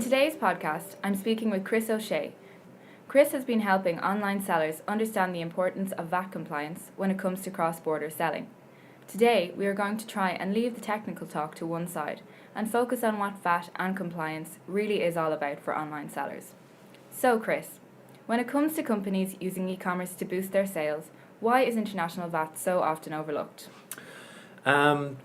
today's podcast, I'm speaking with Chris O'Shea. Chris has been helping online sellers understand the importance of VAT compliance when it comes to cross-border selling. Today, we are going to try and leave the technical talk to one side and focus on what VAT and compliance really is all about for online sellers. So, Chris, when it comes to companies using e-commerce to boost their sales, why is international VAT so often overlooked?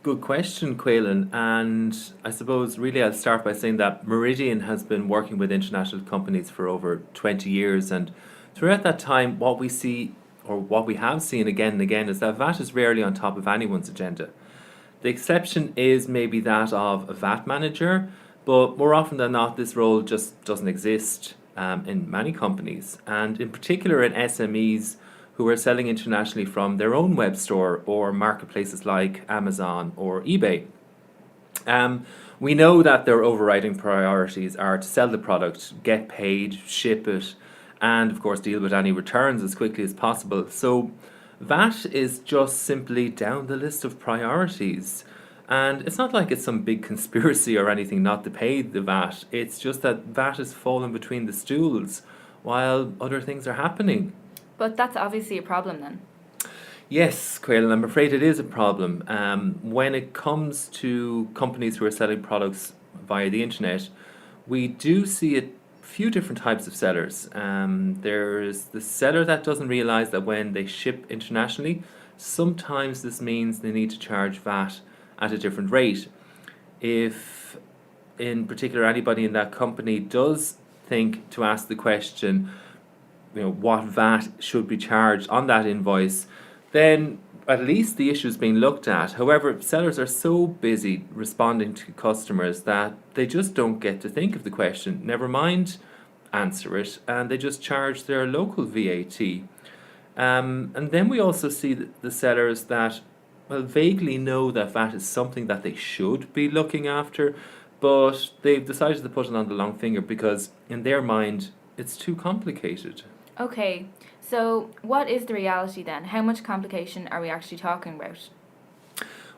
Good question, Quaylen. And I suppose really I'll start by saying that Meridian has been working with international companies for over 20 years. And throughout that time, what we see, or what we have seen again and again, is that VAT is rarely on top of anyone's agenda. The exception is maybe that of a VAT manager, but more often than not, this role just doesn't exist in many companies. And in particular in SMEs who are selling internationally from their own web store or marketplaces like Amazon or eBay. We know that their overriding priorities are to sell the product, get paid, ship it, and of course deal with any returns as quickly as possible. So VAT is just simply down the list of priorities. And it's not like it's some big conspiracy or anything not to pay the VAT. It's just that VAT has fallen between the stools while other things are happening. But that's obviously a problem then. Yes, Quaylen, I'm afraid it is a problem. When it comes to companies who are selling products via the internet, we do see a few different types of sellers. There's the seller that doesn't realize that when they ship internationally, sometimes this means they need to charge VAT at a different rate. If, in particular, anybody in that company does think to ask the question, what VAT should be charged on that invoice, then at least the issue is being looked at. However, sellers are so busy responding to customers that they just don't get to think of the question, never mind answer it, and they just charge their local VAT. And then we also see the sellers that vaguely know that VAT is something that they should be looking after, but they've decided to put it on the long finger because in their mind it's too complicated. Okay, so what is the reality then? How much complication are we actually talking about?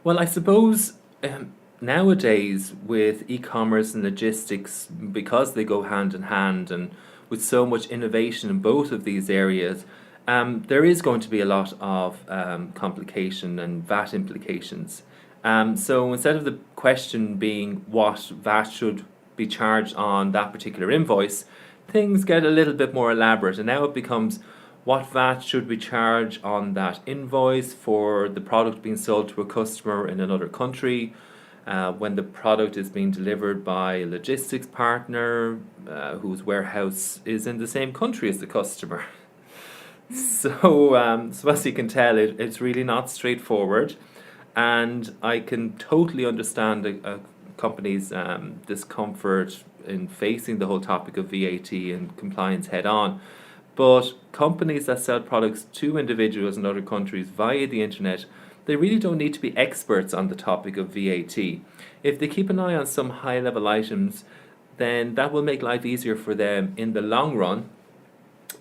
Well, I suppose nowadays with e-commerce and logistics, because they go hand in hand and with so much innovation in both of these areas, there is going to be a lot of complication and VAT implications. So instead of the question being what VAT should be charged on that particular invoice, things get a little bit more elaborate, and now it becomes what VAT should we charge on that invoice for the product being sold to a customer in another country, when the product is being delivered by a logistics partner whose warehouse is in the same country as the customer. So as you can tell, it's really not straightforward, and I can totally understand a company's discomfort in facing the whole topic of VAT and compliance head on. But companies that sell products to individuals in other countries via the internet, they really don't need to be experts on the topic of VAT. If they keep an eye on some high level items, then that will make life easier for them in the long run.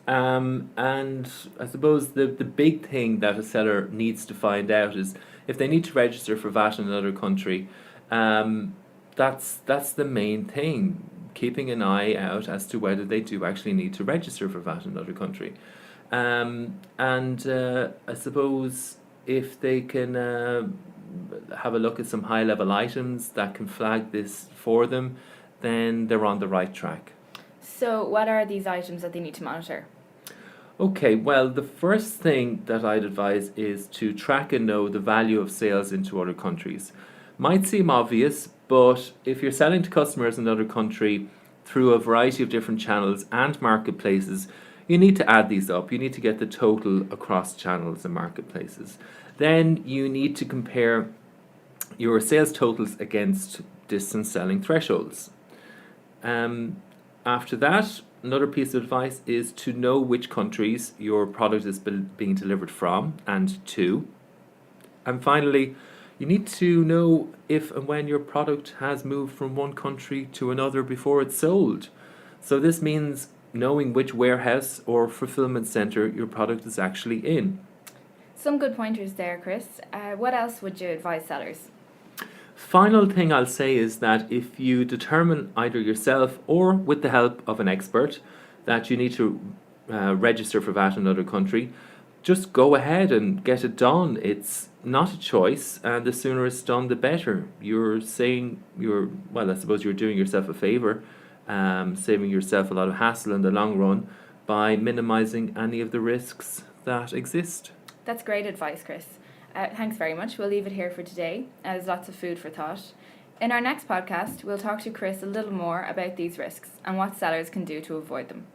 And I suppose the big thing that a seller needs to find out is if they need to register for VAT in another country, that's the main thing, keeping an eye out as to whether they do actually need to register for VAT in another country. I suppose if they can have a look at some high level items that can flag this for them, then they're on the right track. So what are these items that they need to monitor? Okay, well, the first thing that I'd advise is to track and know the value of sales into other countries. Might seem obvious, but if you're selling to customers in another country through a variety of different channels and marketplaces, you need to add these up. You need to get the total across channels and marketplaces. Then you need to compare your sales totals against distance selling thresholds. After that, another piece of advice is to know which countries your product is being delivered from and to. And finally, you need to know if and when your product has moved from one country to another before it's sold. So this means knowing which warehouse or fulfillment center your product is actually in. Some good pointers there, Chris. What else would you advise sellers? Final thing I'll say is that if you determine either yourself or with the help of an expert that you need to register for VAT in another country, just go ahead and get it done. It's not a choice, and the sooner it's done, the better. I suppose you're doing yourself a favour, saving yourself a lot of hassle in the long run by minimising any of the risks that exist. That's great advice, Chris. Thanks very much. We'll leave it here for today. There's lots of food for thought. In our next podcast, we'll talk to Chris a little more about these risks and what sellers can do to avoid them.